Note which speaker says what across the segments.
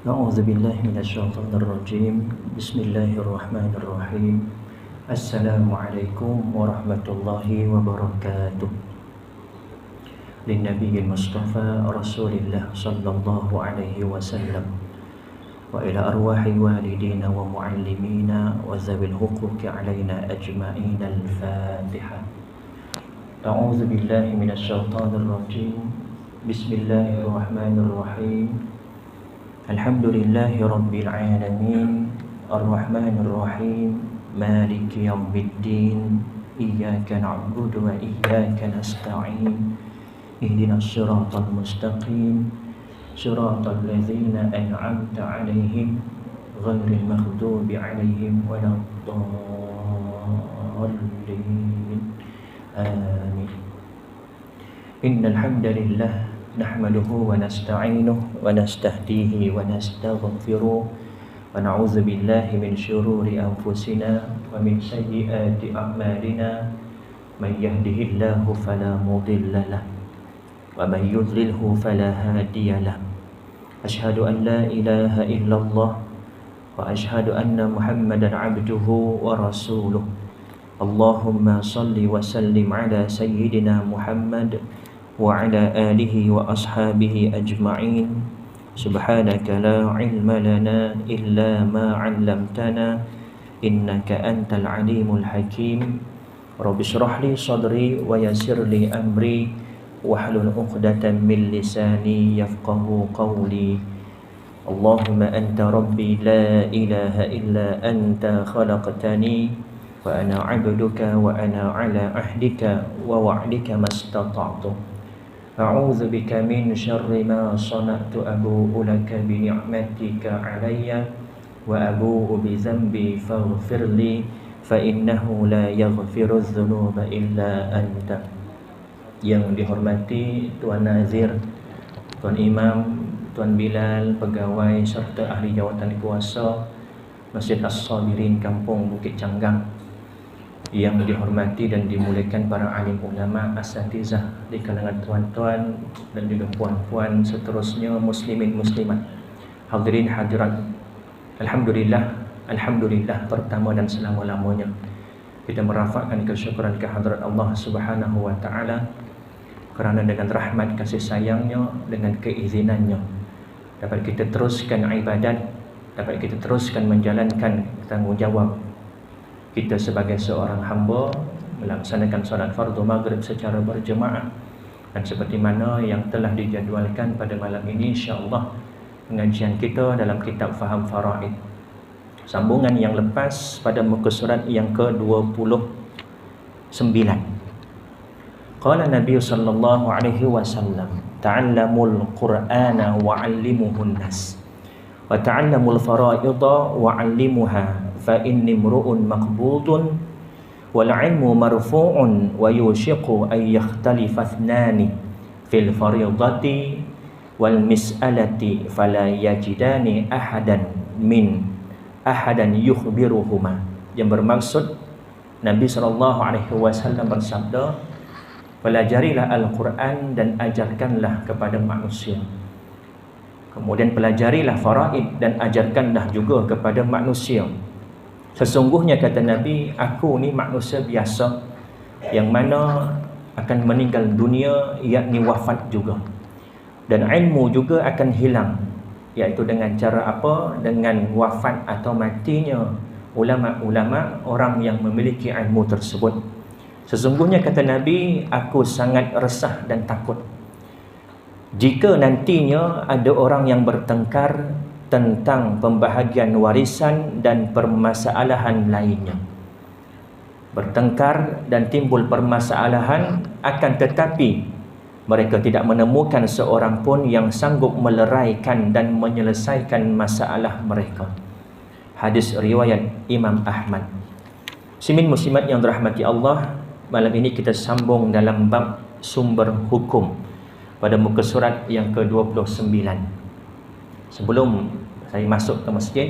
Speaker 1: أعوذ بالله من الشيطان الرجيم بسم الله الرحمن الرحيم السلام عليكم ورحمة الله وبركاته للنبي المصطفى رسول الله صلى الله عليه وسلم وإلى أرواح والدينا ومعلمينا وذوي الحقوق علينا أجمعين الفاتحة أعوذ بالله من الشيطان الرجيم بسم الله الرحمن الرحيم الحمد لله رب العالمين الرحمن الرحيم مالك يوم الدين إياك نعبد وإياك نستعين اهدنا الصراط المستقيم صراط الذين أنعمت عليهم غير المغضوب عليهم ولا الضالين آمين إن الحمد لله نحمده ونستعينه ونستهديه ونستغفره ونعوذ بالله من شرور أنفسنا ومن سيئات أعمالنا من يهده الله فلا مضل له ومن يضلله فلا هادي له أشهد أن لا إله إلا الله وأشهد أن محمدا عبده ورسوله اللهم صل وسلم على سيدنا محمد وعلى آله وأصحابه أجمعين سبحانك لا علم لنا إلا ما علمتنا إنك أنت العليم الحكيم رب اشرح لي صدري ويسر لي أمري واحلل عقدة من لساني يفقه قولي اللهم أنت ربي لا إله إلا أنت خلقتني وأنا عبدك وأنا على عهدك ووعدك ما استطعت أعوذ بك من شر ما صنعت أبوء لك بنعمتك علي وأبوء بذنبي فاغفر لي فإنه لا يغفر الذنوب إلا أنت. Yang dihormati Tuan Nazir, Tuan Imam, Tuan Bilal, pegawai serta ahli jawatan kuasa Masjid As-Sabirin Kampung Bukit Canggang, yang dihormati dan dimuliakan para alim ulama, asatizah di kalangan tuan-tuan dan juga puan-puan, seterusnya muslimin muslimat, hadirin hadirat. Alhamdulillah pertama dan selama-lamanya kita merafakkan kesyukuran kehadrat Allah Subhanahu wa taala kerana dengan rahmat kasih sayangnya, dengan keizinannya dapat kita teruskan ibadat, dapat kita teruskan menjalankan tanggungjawab kita sebagai seorang hamba melaksanakan solat fardu maghrib secara berjemaah. Dan seperti mana yang telah dijadualkan pada malam ini, insya-Allah pengajian kita dalam kitab Faham Faraid, sambungan yang lepas pada muka surat yang ke-29. Qala Nabi sallallahu alaihi wasallam, ta'allamul Qur'ana wa'allimuhun nas wa ta'allamul fara'idha wa'allimuha fa inni mru'un maqbudun wal 'ilmu marfu'un wa yushiqu ay yakhtalifa ithnani fil fariidati wal mis'alati fala yajidani ahadan yukhbiruhuma. Yang bermaksud Nabi SAW bersabda, pelajarilah Al-Quran dan ajarkanlah kepada manusia, kemudian pelajarilah faraid dan ajarkanlah juga kepada manusia. Sesungguhnya kata Nabi, aku ni manusia biasa yang mana akan meninggal dunia, yakni wafat juga, dan ilmu juga akan hilang, iaitu dengan cara apa? Dengan wafat atau matinya ulama-ulama, orang yang memiliki ilmu tersebut. Sesungguhnya kata Nabi, aku sangat resah dan takut jika nantinya ada orang yang bertengkar tentang pembahagian warisan dan permasalahan lainnya. Bertengkar dan timbul permasalahan, akan tetapi mereka tidak menemukan seorang pun yang sanggup meleraikan dan menyelesaikan masalah mereka. Hadis riwayat Imam Ahmad. Muslimin muslimat yang dirahmati Allah, malam ini kita sambung dalam bab sumber hukum pada muka surat yang ke-29. Sebelum saya masuk ke masjid,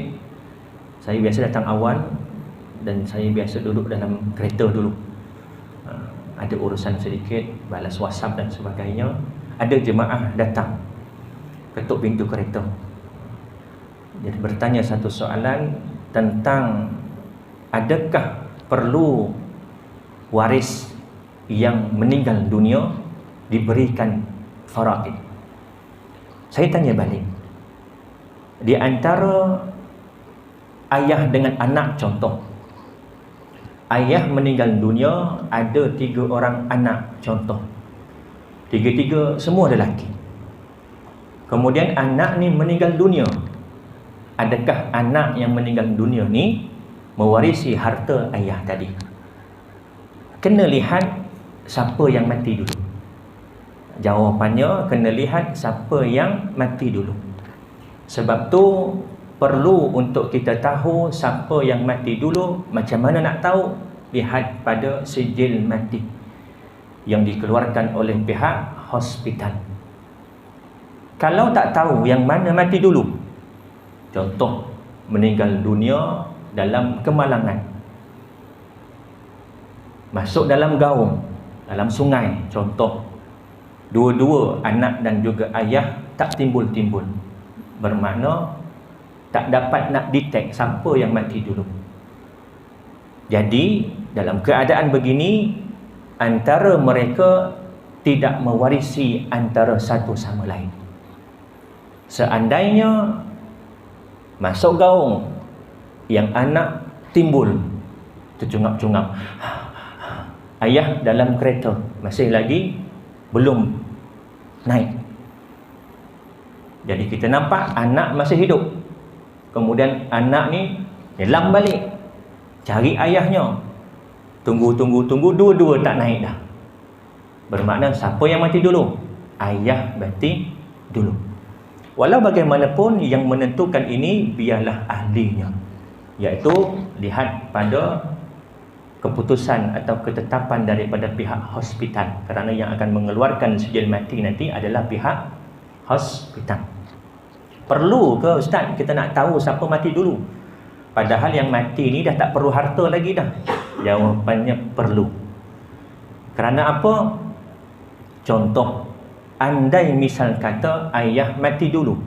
Speaker 1: saya biasa datang awal dan saya biasa duduk dalam kereta dulu. Ada urusan sedikit, balas WhatsApp dan sebagainya. Ada jemaah datang, ketuk pintu kereta. Jadi bertanya satu soalan tentang adakah perlu waris yang meninggal dunia diberikan faraid. Saya tanya balik, di antara ayah dengan anak, contoh ayah meninggal dunia, ada 3 orang anak, contoh 3 semua lelaki. Kemudian anak ni meninggal dunia, adakah anak yang meninggal dunia ni mewarisi harta ayah tadi? Kena lihat siapa yang mati dulu. Jawapannya kena lihat siapa yang mati dulu. Sebab tu perlu untuk kita tahu siapa yang mati dulu. Macam mana nak tahu? Lihat pada sijil mati yang dikeluarkan oleh pihak hospital. Kalau tak tahu yang mana mati dulu, contoh meninggal dunia dalam kemalangan, masuk dalam gaung, dalam sungai, contoh dua-dua anak dan juga ayah tak timbul-timbul, bermakna tak dapat nak detect siapa yang mati dulu. Jadi dalam keadaan begini, antara mereka tidak mewarisi antara satu sama lain. Seandainya masuk gaung, yang anak timbul tercungap-cungap, ayah dalam kereta masih lagi belum naik. Jadi kita nampak anak masih hidup, kemudian anak ni nyelam balik cari ayahnya, tunggu, dua-dua tak naik dah. Bermakna siapa yang mati dulu? Ayah mati dulu. Walau bagaimanapun, yang menentukan ini biarlah ahlinya, iaitu lihat pada keputusan atau ketetapan daripada pihak hospital, kerana yang akan mengeluarkan sijil mati nanti adalah pihak hospital. Perlu ke Ustaz kita nak tahu siapa mati dulu? Padahal yang mati ni dah tak perlu harta lagi dah. Jawapannya perlu. Kerana apa? Contoh, andai misal kata ayah mati dulu,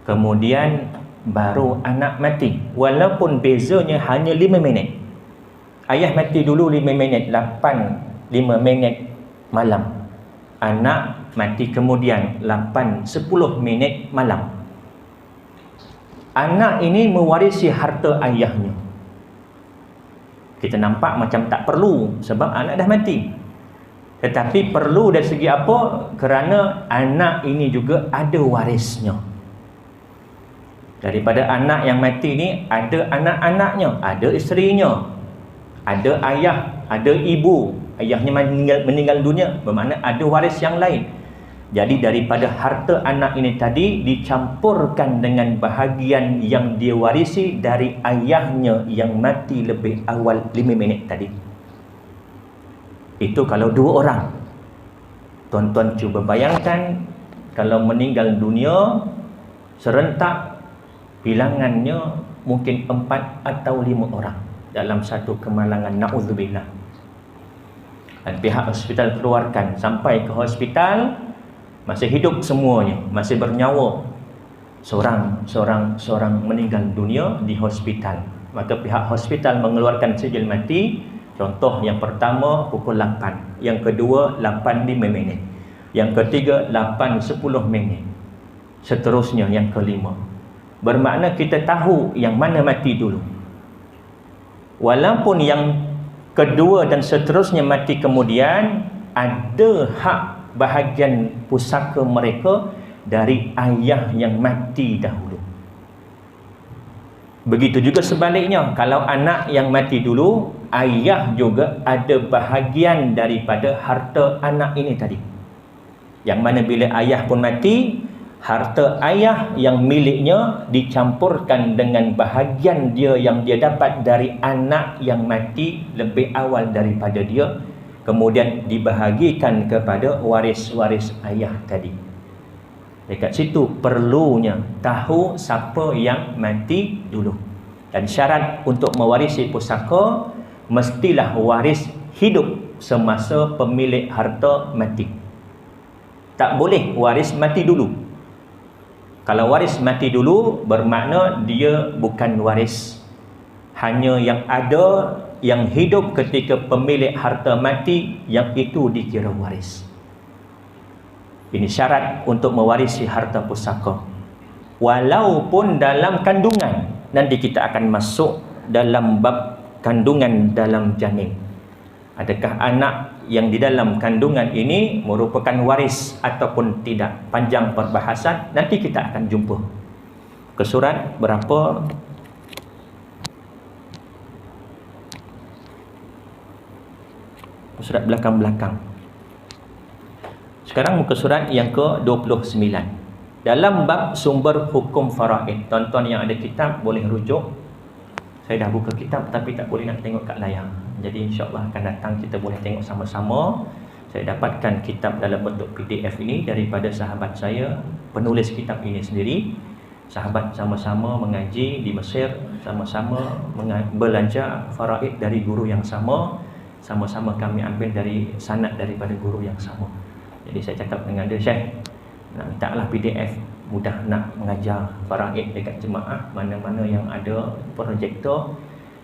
Speaker 1: kemudian baru anak mati, walaupun bezanya hanya 5 minit. Ayah mati dulu 5 minit, 5 minit malam. Anak mati kemudian 10 minit malam. Anak ini mewarisi harta ayahnya. Kita nampak macam tak perlu sebab anak dah mati. Tetapi perlu dari segi apa? Kerana anak ini juga ada warisnya. Daripada anak yang mati ni, ada anak-anaknya, ada isterinya, ada ayah, ada ibu. Ayahnya meninggal dunia, bermakna ada waris yang lain. Jadi daripada harta anak ini tadi dicampurkan dengan bahagian yang dia warisi dari ayahnya yang mati lebih awal 5 minit tadi. Itu kalau 2 orang. Tuan-tuan cuba bayangkan kalau meninggal dunia serentak, bilangannya mungkin 4 atau 5 orang dalam satu kemalangan, na'udzubillah. Dan pihak hospital keluarkan, sampai ke hospital masih hidup semuanya, masih bernyawa. Seorang meninggal dunia di hospital. Maka pihak hospital mengeluarkan sijil mati. Contoh yang pertama pukul 8, yang kedua 8:05 minit, yang ketiga 8:10 minit, seterusnya yang kelima. Bermakna kita tahu yang mana mati dulu. Walaupun yang kedua dan seterusnya mati kemudian, ada hak bahagian pusaka mereka dari ayah yang mati dahulu. Begitu juga sebaliknya, kalau anak yang mati dulu, ayah juga ada bahagian daripada harta anak ini tadi. Yang mana bila ayah pun mati, harta ayah yang miliknya dicampurkan dengan bahagian dia yang dia dapat dari anak yang mati lebih awal daripada dia, kemudian dibahagikan kepada waris-waris ayah tadi. Dekat situ perlunya tahu siapa yang mati dulu. Dan syarat untuk mewarisi pusaka, mestilah waris hidup semasa pemilik harta mati. Tak boleh waris mati dulu. Kalau waris mati dulu, bermakna dia bukan waris. Hanya yang ada, yang hidup ketika pemilik harta mati, yang itu dikira waris. Ini syarat untuk mewarisi harta pusaka. Walaupun dalam kandungan. Nanti kita akan masuk dalam bab kandungan dalam janin. Adakah anak yang di dalam kandungan ini merupakan waris ataupun tidak? Panjang perbahasan, nanti kita akan jumpa. Ke surat berapa? Surat belakang-belakang. Sekarang muka surat yang ke-29. Dalam bab sumber hukum faraid. Tuan-tuan yang ada kitab boleh rujuk. Saya dah buka kitab tapi tak boleh nak tengok kat layar. Jadi insya-Allah akan datang kita boleh tengok sama-sama. Saya dapatkan kitab dalam bentuk PDF ini daripada sahabat saya, penulis kitab ini sendiri. Sahabat sama-sama mengaji di Mesir, sama-sama belajar faraid dari guru yang sama. Sama-sama kami ambil dari sanad daripada guru yang sama. Jadi saya cakap dengan dia, Syekh, nak mintalah PDF, mudah nak mengajar faraid dekat jemaah. Mana-mana yang ada projektor,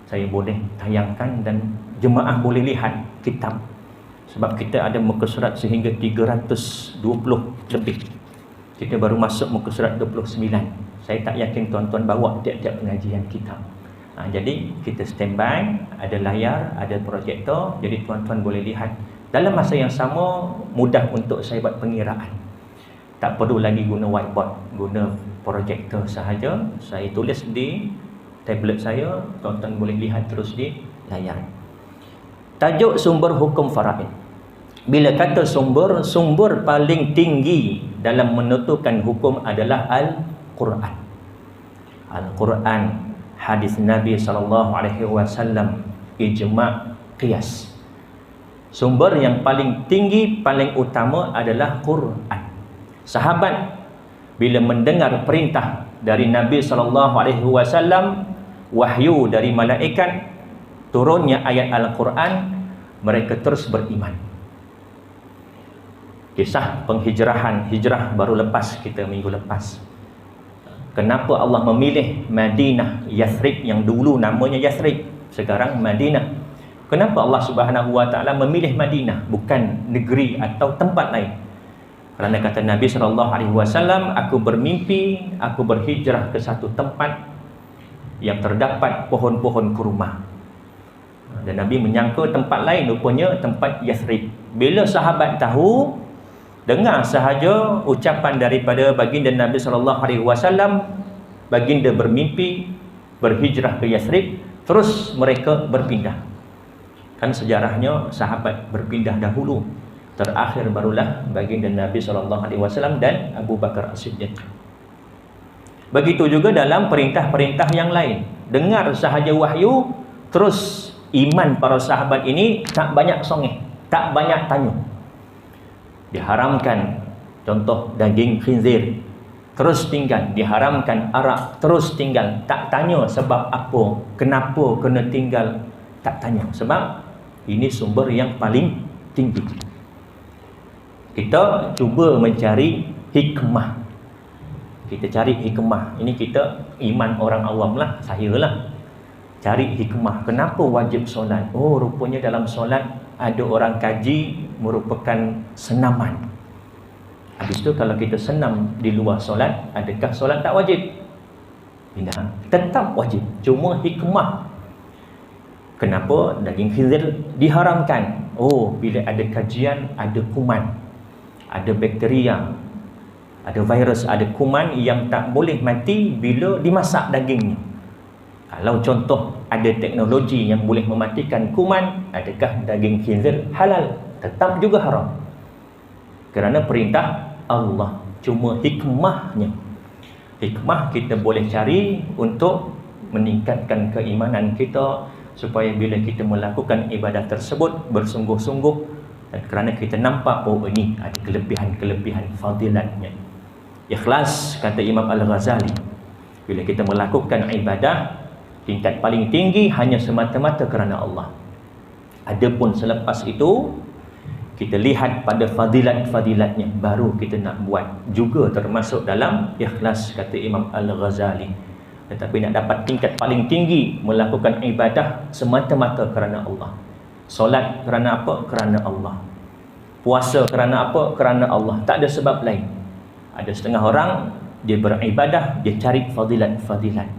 Speaker 1: saya boleh tayangkan dan jemaah boleh lihat kitab. Sebab kita ada muka surat sehingga 320 lebih. Kita baru masuk muka surat 29. Saya tak yakin tuan-tuan bawa tiap-tiap pengajian kitab. Jadi kita standby, ada layar, ada projektor, jadi tuan-tuan boleh lihat. Dalam masa yang sama, mudah untuk saya buat pengiraan. Tak perlu lagi guna whiteboard, guna projektor sahaja. Saya tulis di tablet saya, tuan-tuan boleh lihat terus di layar. Tajuk sumber hukum faraid. Bila kata sumber, sumber paling tinggi dalam menentukan hukum adalah Al-Quran. Al-Quran, hadis Nabi SAW, ijma', qiyas. Sumber yang paling tinggi, paling utama adalah Quran. Sahabat bila mendengar perintah dari Nabi SAW, wahyu dari malaikat, turunnya ayat Al-Quran, mereka terus beriman. Kisah penghijrahan, hijrah baru lepas kita minggu lepas. Kenapa Allah memilih Madinah, Yathrib yang dulu namanya Yathrib, sekarang Madinah? Kenapa Allah Subhanahu Wa Taala memilih Madinah bukan negeri atau tempat lain? Kerana kata Nabi SAW, aku bermimpi, aku berhijrah ke satu tempat yang terdapat pohon-pohon kurma. Dan Nabi menyangka tempat lain, rupanya tempat Yathrib. Bila sahabat tahu, dengar sahaja ucapan daripada baginda Nabi SAW, baginda bermimpi berhijrah ke Yathrib, terus mereka berpindah. Kan sejarahnya sahabat berpindah dahulu, terakhir barulah baginda Nabi SAW dan Abu Bakar As-Siddiq. Begitu juga dalam perintah-perintah yang lain. Dengar sahaja wahyu, terus iman para sahabat ini tak banyak songeh, tak banyak tanya. Diharamkan contoh daging khinzir, terus tinggal. Diharamkan arak, terus tinggal. Tak tanya sebab apa, kenapa kena tinggal, tak tanya. Sebab ini sumber yang paling tinggi. Kita cuba mencari hikmah. Kita cari hikmah. Ini kita iman orang awam lah, saya lah. Cari hikmah. Kenapa wajib solat? Oh, rupanya dalam solat ada orang kaji merupakan senaman. Habis itu kalau kita senam di luar solat, adakah solat tak wajib? Tidak, tetap wajib. Cuma hikmah. Kenapa daging khinzir diharamkan? Oh, bila ada kajian, ada kuman, ada bakteria, ada virus, ada kuman yang tak boleh mati bila dimasak dagingnya. Kalau contoh ada teknologi yang boleh mematikan kuman, adakah daging khinzir halal? Tetap juga haram. Kerana perintah Allah. Cuma hikmahnya. Hikmah kita boleh cari untuk meningkatkan keimanan kita, supaya bila kita melakukan ibadah tersebut bersungguh-sungguh, dan kerana kita nampak, oh ini ada kelebihan-kelebihan fadilatnya. Ikhlas, kata Imam Al-Ghazali, bila kita melakukan ibadah tingkat paling tinggi hanya semata-mata kerana Allah. Adapun selepas itu kita lihat pada fadilat-fadilatnya, baru kita nak buat. Juga termasuk dalam ikhlas, kata Imam Al-Ghazali. Tetapi nak dapat tingkat paling tinggi, melakukan ibadah semata-mata kerana Allah. Solat kerana apa? Kerana Allah. Puasa kerana apa? Kerana Allah. Tak ada sebab lain. Ada setengah orang, dia beribadah, dia cari fadilat-fadilat.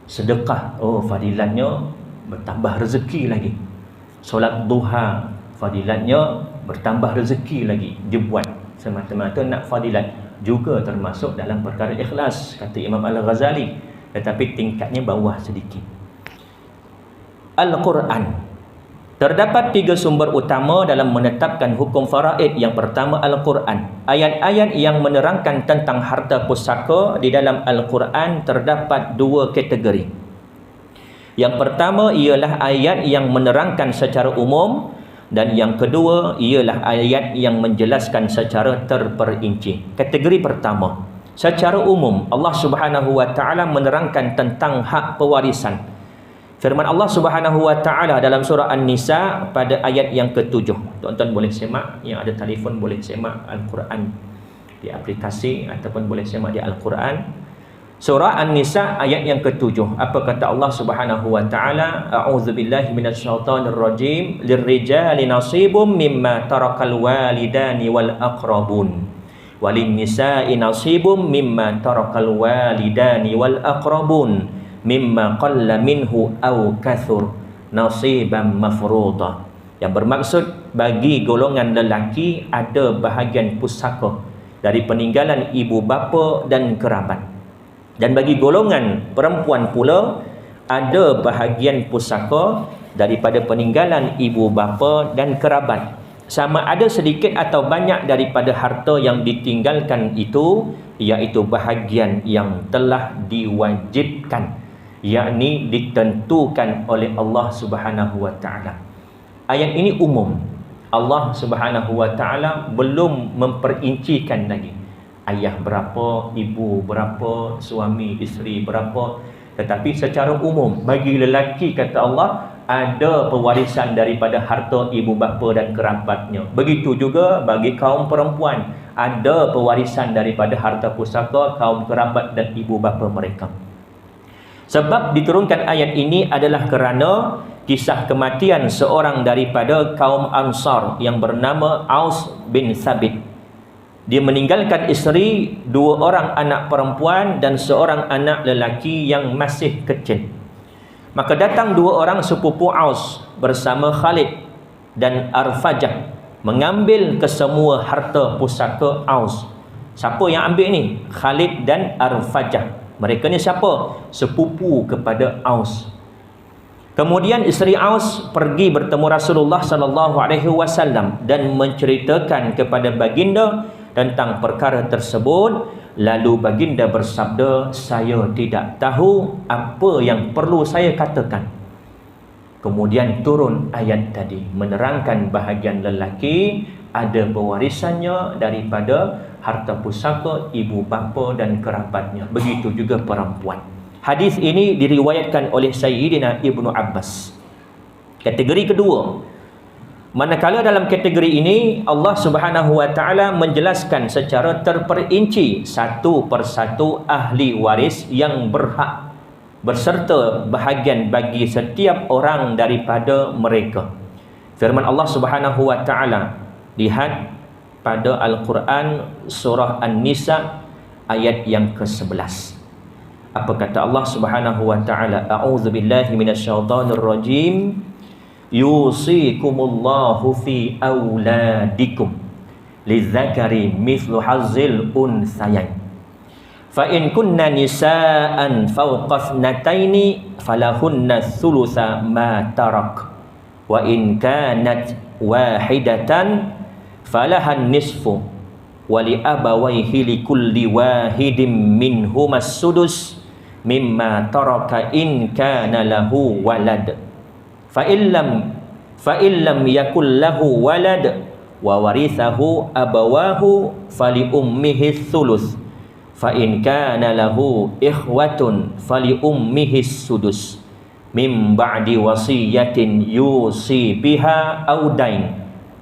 Speaker 1: Sedekah, oh fadilatnya bertambah rezeki lagi. Solat duha, fadilatnya bertambah rezeki lagi. Dia buat semata-mata nak fadilat. Juga termasuk dalam perkara ikhlas, kata Imam Al-Ghazali. Tetapi tingkatnya bawah sedikit. Al-Quran. Terdapat 3 sumber utama dalam menetapkan hukum faraid. Yang pertama, Al-Quran. Ayat-ayat yang menerangkan tentang harta pusaka di dalam Al-Quran terdapat 2 kategori. Yang pertama ialah ayat yang menerangkan secara umum, dan yang kedua ialah ayat yang menjelaskan secara terperinci. Kategori pertama, secara umum, Allah Subhanahu wa taala menerangkan tentang hak pewarisan. Firman Allah Subhanahu wa taala dalam surah An-Nisa pada ayat yang ke-7. Tuan-tuan boleh semak, yang ada telefon boleh semak Al-Quran di aplikasi ataupun boleh semak di Al-Quran. Surah An-Nisa ayat yang ke-7. Apa kata Allah Subhanahu wa taala? A'udzubillahi minasyaitonir rajim. Lirrijali nasibum mimma tarakal walidani wal aqrabun. Walin nisa'i nasibum mimma tarakal walidani wal aqrabun. Mimma qalla minhu aw kathur nasiban mafruḍa. Yang bermaksud, bagi golongan lelaki ada bahagian pusaka dari peninggalan ibu bapa dan kerabat. Dan bagi golongan perempuan pula ada bahagian pusaka daripada peninggalan ibu bapa dan kerabat. Sama ada sedikit atau banyak daripada harta yang ditinggalkan itu, iaitu bahagian yang telah diwajibkan, yakni ditentukan oleh Allah Subhanahu wa taala. Ayat ini umum. Allah Subhanahu wa taala belum memperincikan lagi ayah berapa, ibu berapa, suami, isteri berapa. Tetapi secara umum, bagi lelaki, kata Allah, ada pewarisan daripada harta ibu bapa dan kerabatnya. Begitu juga bagi kaum perempuan, ada pewarisan daripada harta pusaka kaum kerabat dan ibu bapa mereka. Sebab diturunkan ayat ini adalah kerana kisah kematian seorang daripada kaum Ansar yang bernama Aus bin Thabit. Dia meninggalkan isteri, 2 orang anak perempuan dan seorang anak lelaki yang masih kecil. Maka datang 2 orang sepupu Aus bersama Khalid dan Arfajah mengambil kesemua harta pusaka Aus. Siapa yang ambil ni? Khalid dan Arfajah. Mereka ni siapa? Sepupu kepada Aus. Kemudian isteri Aus pergi bertemu Rasulullah sallallahu alaihi wasallam dan menceritakan kepada baginda tentang perkara tersebut. Lalu baginda bersabda, saya tidak tahu apa yang perlu saya katakan. Kemudian turun ayat tadi menerangkan bahagian lelaki ada pewarisannya daripada harta pusaka ibu bapa dan kerabatnya. Begitu juga perempuan. Hadis ini diriwayatkan oleh Sayyidina Ibnu Abbas. Kategori kedua, manakala dalam kategori ini Allah Subhanahu wa taala menjelaskan secara terperinci satu persatu ahli waris yang berhak berserta bahagian bagi setiap orang daripada mereka. Firman Allah Subhanahu wa taala, lihat pada Al-Quran surah An-Nisa ayat yang ke-11. Apa kata Allah Subhanahu wa taala? A'udzubillahi minasyaitonir rajim. Yusikumullahu fi auladikum lidzakari mithlu hazzil unthayain. Fa in kunna nisaan fawqa ithnataini falahunna thulutha ma tarak. Wa in kanat wahidatan falahan nisfu wa li abawayhi likulli wahidin minhumas sudus mimma taraka in kana lahu walad. Fa illam yakul lahu walad wa warithahu abawahu fali ummihi thuluth fa in kana lahu ikhwatun fali ummihi sudus min ba'di wasiyatin yusi biha aw dain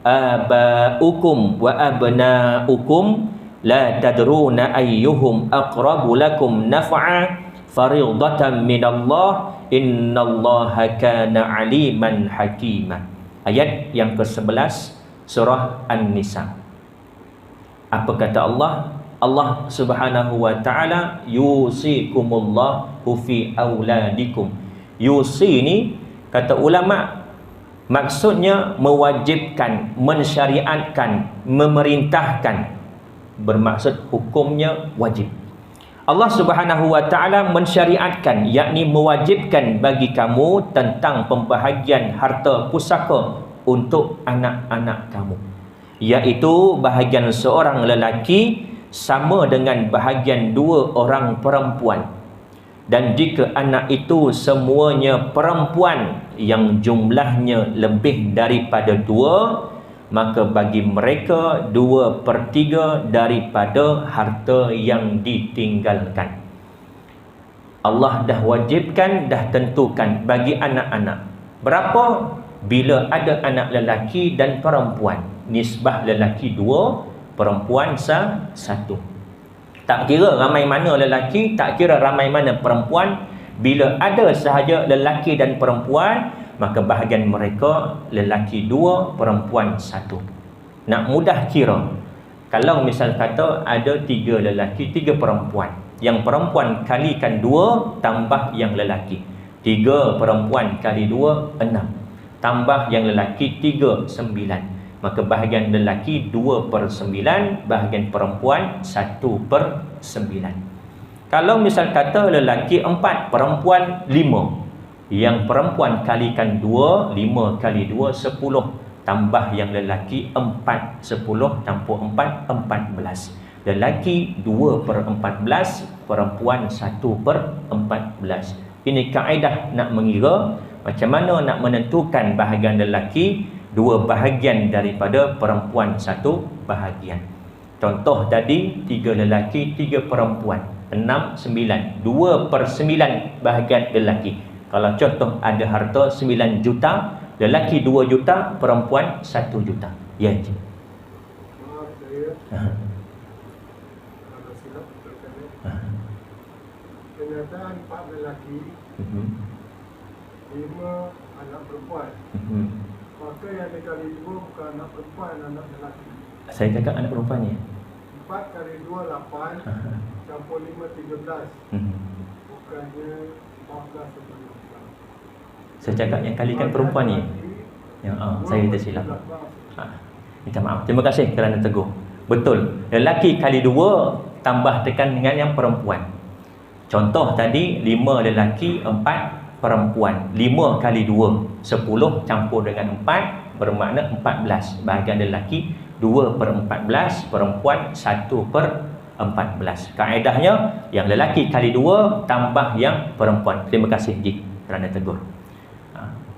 Speaker 1: abaukum wa abnaukum la tadruna ayyuhum aqrabu lakum naf'a fariidatan minallah innallaha kana aliman hakima. Ayat yang ke-11 surah An-Nisa. Apa kata Allah? Allah Subhanahu wa taala yusikumullahu fi auladikum. Yusi ni kata ulama maksudnya mewajibkan, mensyariatkan, memerintahkan. Bermaksud hukumnya wajib. Allah Subhanahu wa taala mensyariatkan, yakni mewajibkan bagi kamu tentang pembahagian harta pusaka untuk anak-anak kamu, iaitu bahagian seorang lelaki sama dengan bahagian dua orang perempuan. Dan jika anak itu semuanya perempuan yang jumlahnya lebih daripada dua, maka bagi mereka 2/3 daripada harta yang ditinggalkan. Allah dah wajibkan, dah tentukan bagi anak-anak. Berapa? Bila ada anak lelaki dan perempuan, nisbah lelaki 2, perempuan 1. Tak kira ramai mana lelaki, tak kira ramai mana perempuan, bila ada sahaja lelaki dan perempuan, maka bahagian mereka lelaki 2, perempuan 1. Nak mudah kira, kalau misal kata ada 3 lelaki, 3 perempuan, yang perempuan kalikan 2 tambah yang lelaki, 3 perempuan kali 2 6, tambah yang lelaki 3 9. Maka bahagian lelaki 2/9, bahagian perempuan 1/9. Kalau misal kata lelaki 4, perempuan 5, yang perempuan kalikan 2, 5 kali 2 10, tambah yang lelaki 4, 10 campur 4 14. Lelaki 2/14, perempuan 1/14. Ini kaedah nak mengira macam mana nak menentukan bahagian lelaki 2 bahagian daripada perempuan 1 bahagian. Contoh tadi 3 lelaki 3 perempuan 6 9, 2/9 bahagian lelaki. Kalau contoh ada harta 9 juta, lelaki 2 juta, perempuan 1 juta. Ya, Encik.
Speaker 2: Maaf saya. Kalau silap berkata. Kenyataan 4 lelaki, 5 anak perempuan. Maka yang dikali 2 bukan anak perempuan, anak lelaki.
Speaker 1: Saya cakap anak perempuan ni.
Speaker 2: 4 kali 2 8, campur 5 13. Bukannya 14 atau 15.
Speaker 1: Saya cakap yang kalikan perempuan ni. Yang saya tersilap. Minta maaf. Terima kasih kerana tegur. Betul. Lelaki kali 2 tambah tekan dengan yang perempuan. Contoh tadi 5 lelaki 4 perempuan. 5 kali 2 10 campur dengan 4 bermakna 14. Bahagian lelaki 2/14, perempuan 1/14. Kaedahnya yang lelaki kali 2 tambah yang perempuan. Terima kasih Ji kerana tegur.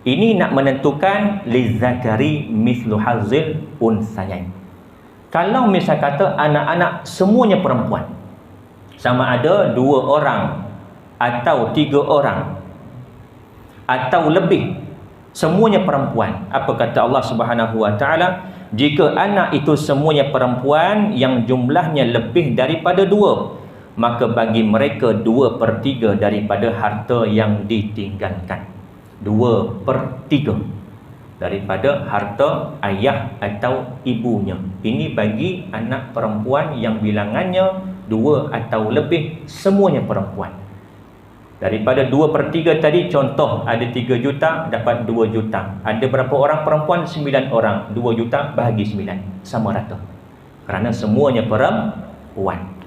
Speaker 1: Ini nak menentukan lizakari mithlu hazil unsayain. Kalau misal kata anak-anak semuanya perempuan, sama ada 2 orang atau 3 orang atau lebih, semuanya perempuan. Apa kata Allah Subhanahu wa taala? Jika anak itu semuanya perempuan yang jumlahnya lebih daripada 2, maka bagi mereka 2/3 daripada harta yang ditinggalkan. 2/3 daripada harta ayah atau ibunya. Ini bagi anak perempuan yang bilangannya 2 atau lebih, semuanya perempuan. Daripada 2/3 tadi, contoh ada 3 juta, dapat 2 juta. Ada berapa orang perempuan? 9 orang. 2 juta bahagi 9. Sama rata. Kerana semuanya perempuan.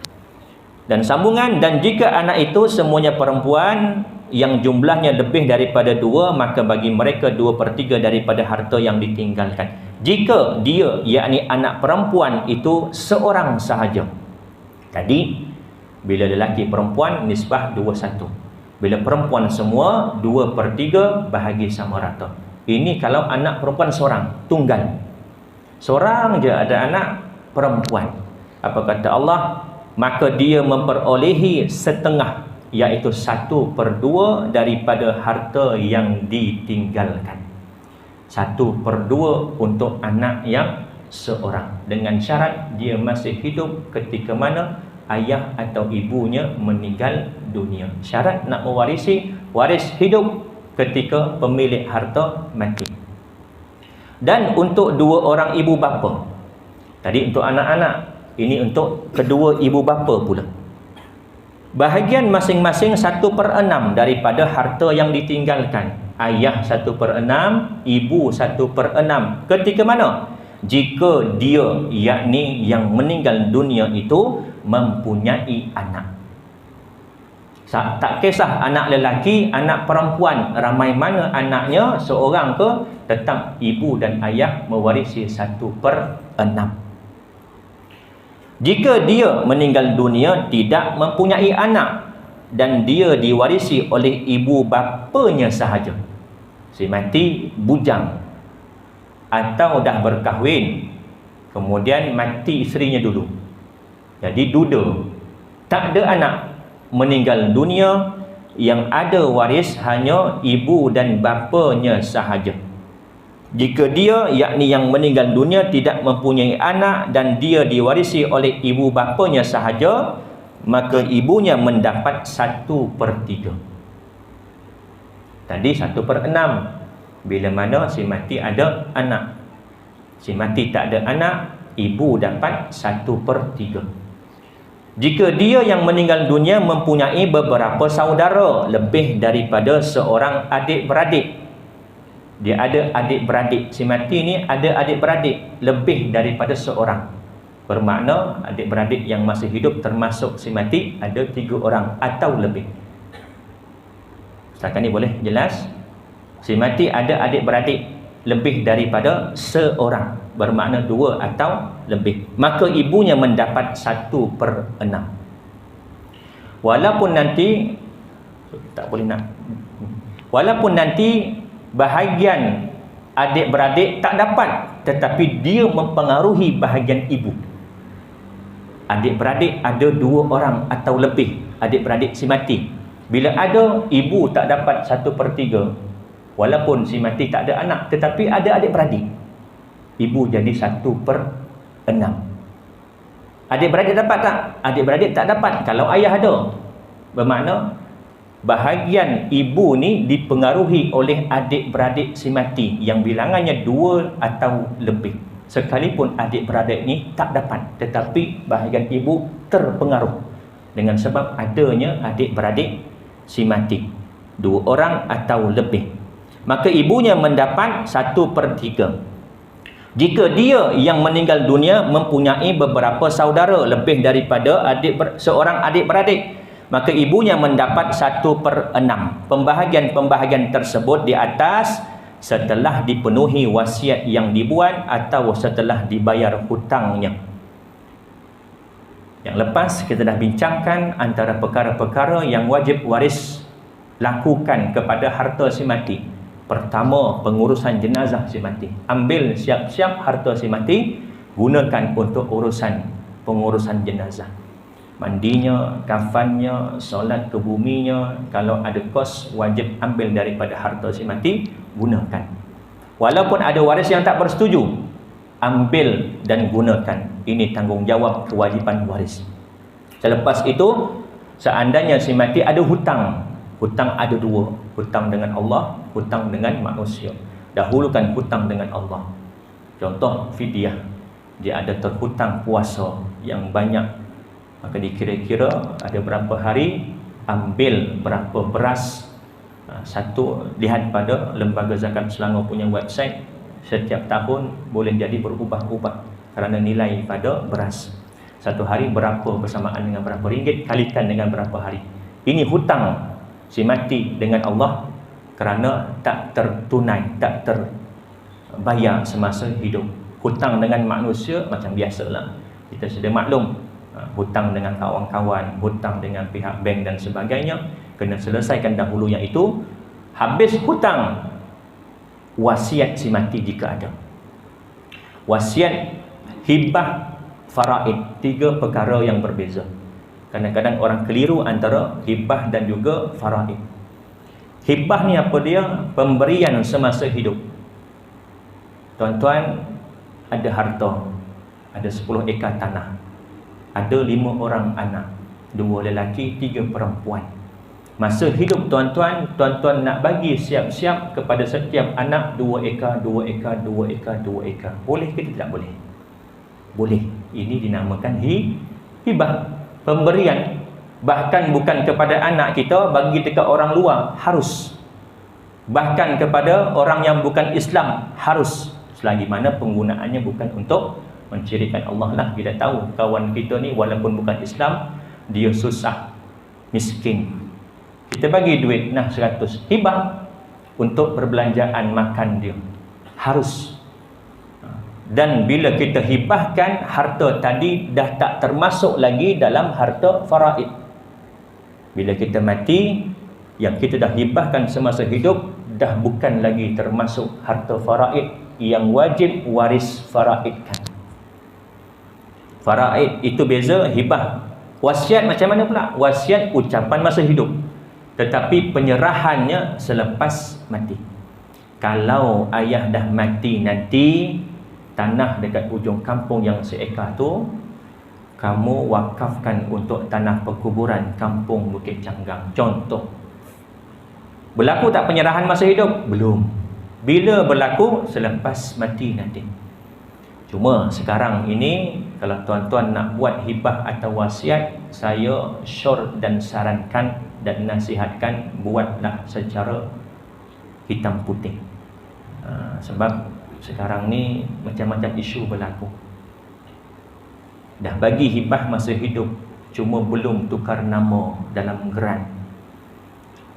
Speaker 1: Dan sambungan, dan jika anak itu semuanya perempuan yang jumlahnya lebih daripada 2, maka bagi mereka 2/3 daripada harta yang ditinggalkan. Jika dia, yakni anak perempuan itu seorang sahaja. Tadi, bila lelaki perempuan, nisbah 2/1. Bila perempuan semua, 2/3 bahagi sama rata. Ini kalau anak perempuan seorang, tunggal. Seorang je ada anak perempuan. Apa kata Allah? Maka dia memperolehi setengah, iaitu 1/2 daripada harta yang ditinggalkan. 1/2 untuk anak yang seorang, dengan syarat dia masih hidup ketika mana ayah atau ibunya meninggal dunia. Syarat nak mewarisi, waris hidup ketika pemilik harta mati. Dan untuk 2 orang ibu bapa. Tadi untuk anak-anak, ini untuk kedua ibu bapa pula. Bahagian masing-masing 1/6 daripada harta yang ditinggalkan. Ayah 1/6, ibu 1/6. Ketika mana? Jika dia, yakni yang meninggal dunia itu, mempunyai anak. Tak kisah anak lelaki, anak perempuan, ramai mana anaknya, seorang ke, tetap ibu dan ayah mewarisi 1/6. Jika dia meninggal dunia tidak mempunyai anak dan dia diwarisi oleh ibu bapanya sahaja, si mati bujang atau dah berkahwin, kemudian mati isterinya dulu, jadi duda, tak ada anak, meninggal dunia, yang ada waris hanya ibu dan bapanya sahaja. Jika dia, yakni yang meninggal dunia, tidak mempunyai anak dan dia diwarisi oleh ibu bapanya sahaja, maka ibunya mendapat 1/3. Tadi 1/6. Bila mana si mati ada anak, si mati tak ada anak, ibu dapat 1/3. Jika dia yang meninggal dunia mempunyai beberapa saudara, lebih daripada seorang adik-beradik, dia ada adik-beradik, si mati ni ada adik-beradik lebih daripada seorang, bermakna adik-beradik yang masih hidup termasuk si mati ada 3 orang atau lebih. Setakat ni boleh jelas? Si mati ada adik-beradik lebih daripada seorang, bermakna 2 atau lebih, maka ibunya mendapat 1/6. Walaupun nanti bahagian adik-beradik tak dapat, tetapi dia mempengaruhi bahagian ibu. Adik-beradik ada 2 orang atau lebih, adik-beradik si mati. Bila ada, ibu tak dapat 1/3. Walaupun si mati tak ada anak, tetapi ada adik-beradik, ibu jadi 1/6. Adik-beradik dapat tak? Adik-beradik tak dapat kalau ayah ada. Bermakna bahagian ibu ni dipengaruhi oleh adik-beradik si mati yang bilangannya 2 atau lebih. Sekalipun adik-beradik ni tak dapat, tetapi bahagian ibu terpengaruh dengan sebab adanya adik-beradik si mati 2 orang atau lebih. Maka ibunya mendapat 1/3. Jika dia yang meninggal dunia mempunyai beberapa saudara lebih daripada seorang adik-beradik, maka ibunya mendapat 1/6. Pembahagian-pembahagian tersebut di atas setelah dipenuhi wasiat yang dibuat atau setelah dibayar hutangnya. Yang lepas kita dah bincangkan antara perkara-perkara yang wajib waris lakukan kepada harta si mati. Pertama, pengurusan jenazah si mati. Ambil siap-siap harta si mati, gunakan untuk pengurusan jenazah. Mandinya, kafannya, solat kebuminya, kalau ada kos wajib ambil daripada harta si mati, gunakan. Walaupun ada waris yang tak bersetuju, ambil dan gunakan. Ini tanggungjawab kewajipan waris. Selepas itu, seandainya si mati ada hutang, hutang ada 2, hutang dengan Allah, hutang dengan manusia. Dahulukan hutang dengan Allah. Contoh fidyah, dia ada terhutang puasa yang banyak, maka dikira-kira ada berapa hari, ambil berapa beras. Lihat pada Lembaga Zakat Selangor punya website, setiap tahun boleh jadi berubah-ubah kerana nilai pada beras. Satu hari berapa bersamaan dengan berapa ringgit, kalikan dengan berapa hari. Ini hutang si mati dengan Allah kerana tak tertunai, tak terbayar semasa hidup. Hutang dengan manusia macam biasalah, kita sudah maklum, hutang dengan kawan-kawan, hutang dengan pihak bank dan sebagainya, kena selesaikan dahulu yang itu. Habis hutang, wasiat si mati jika ada. Wasiat, hibah, faraid, 3 perkara yang berbeza. Kadang-kadang orang keliru antara hibah dan juga faraid. Hibah ni apa dia? Pemberian semasa hidup. Tuan-tuan ada harta, ada 10 ekar tanah, ada 5 orang anak, 2 lelaki, 3 perempuan. Masa hidup tuan-tuan, tuan-tuan nak bagi siap-siap kepada setiap anak 2 ekar, 2 ekar, 2 ekar, 2 ekar. Boleh ke tidak boleh? Boleh. Ini dinamakan hibah, pemberian. Bahkan bukan kepada anak kita, bagi dekat orang luar harus. Bahkan kepada orang yang bukan Islam harus. Selagi mana penggunaannya bukan untuk mencirikan Allah lah. Kita tahu kawan kita ni walaupun bukan Islam, dia susah, miskin, kita bagi duit 100, hibah untuk perbelanjaan makan dia, harus. Dan bila kita hibahkan, harta tadi dah tak termasuk lagi dalam harta faraid. Bila kita mati, yang kita dah hibahkan semasa hidup dah bukan lagi termasuk harta faraid yang wajib waris faraidkan. Faraid itu beza, hibah. Wasiat macam mana pula? Wasiat ucapan masa hidup, tetapi penyerahannya selepas mati. Kalau ayah dah mati nanti, tanah dekat ujung kampung yang seekar tu kamu wakafkan untuk tanah perkuburan kampung Bukit Canggang. Contoh. Berlaku tak penyerahan masa hidup? Belum. Bila berlaku? Selepas mati nanti. Cuma sekarang ini, kalau tuan-tuan nak buat hibah atau wasiat, saya syor dan sarankan dan nasihatkan, buatlah secara hitam putih. Sebab sekarang ni macam-macam isu berlaku. Dah bagi hibah masa hidup, cuma belum tukar nama dalam geran.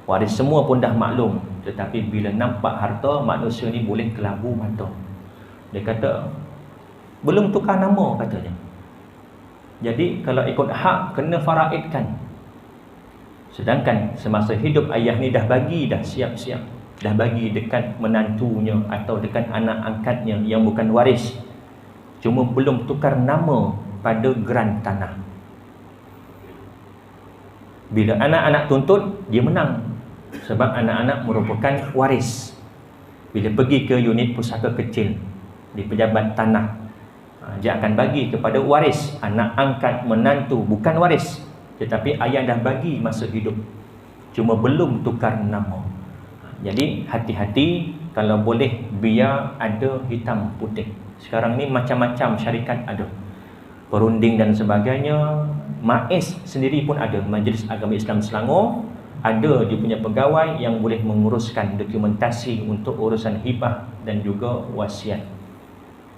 Speaker 1: Waris semua pun dah maklum, tetapi bila nampak harta, manusia ni boleh kelabu mata. Dia kata belum tukar nama katanya. Jadi kalau ikut hak, kena faraidkan. Sedangkan semasa hidup ayah ni dah bagi, dah siap-siap, dah bagi dekat menantunya atau dekat anak angkatnya yang bukan waris, cuma belum tukar nama pada geran tanah. Bila anak-anak tuntut, dia menang, sebab anak-anak merupakan waris. Bila pergi ke unit pusaka kecil di pejabat tanah, dia akan bagi kepada waris. Anak angkat, menantu bukan waris, tetapi ayah dah bagi masa hidup, cuma belum tukar nama. Jadi hati-hati, kalau boleh biar ada hitam putih. Sekarang ni macam-macam syarikat ada, perunding dan sebagainya. MAIS sendiri pun ada, Majlis Agama Islam Selangor, ada dia punya pegawai yang boleh menguruskan dokumentasi untuk urusan hibah dan juga wasiat.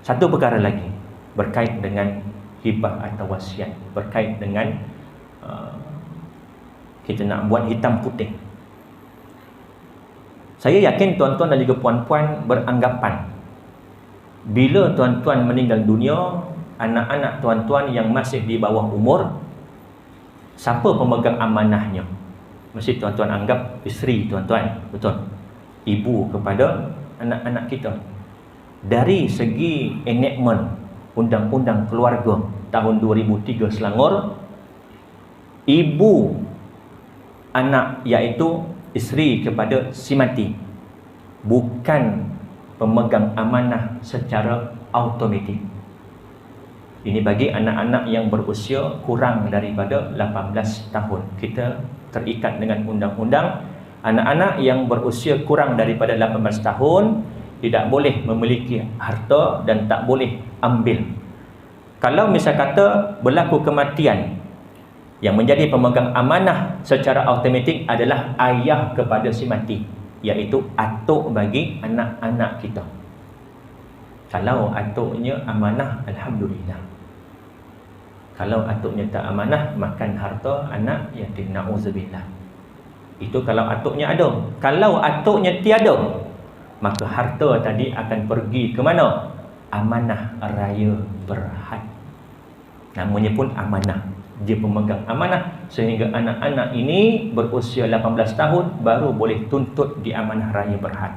Speaker 1: Satu perkara lagi berkait dengan hibah atau wasiat, berkait dengan kita nak buat hitam putih. Saya yakin tuan-tuan dan juga puan-puan beranggapan, bila tuan-tuan meninggal dunia, anak-anak tuan-tuan yang masih di bawah umur, siapa pemegang amanahnya? Mesti tuan-tuan anggap isteri tuan-tuan, betul? Ibu kepada anak-anak kita. Dari segi enactment Undang-Undang Keluarga tahun 2003 Selangor, ibu anak iaitu isteri kepada si mati bukan pemegang amanah secara automatik. Ini bagi anak-anak yang berusia kurang daripada 18 tahun. Kita terikat dengan undang-undang. Anak-anak yang berusia kurang daripada 18 tahun tidak boleh memiliki harta dan tak boleh ambil. Kalau misal kata berlaku kematian, yang menjadi pemegang amanah secara automatik adalah ayah kepada si mati, iaitu atuk bagi anak-anak kita. Kalau atuknya amanah, alhamdulillah. Kalau atuknya tak amanah, makan harta anak yatim, na'udzubillah. Itu kalau atuknya ada. Kalau atuknya tiada, maka harta tadi akan pergi ke mana? Amanah raya berhad. Namanya pun amanah. Dia pemegang amanah, sehingga anak-anak ini berusia 18 tahun baru boleh tuntut di amanah raya berhad.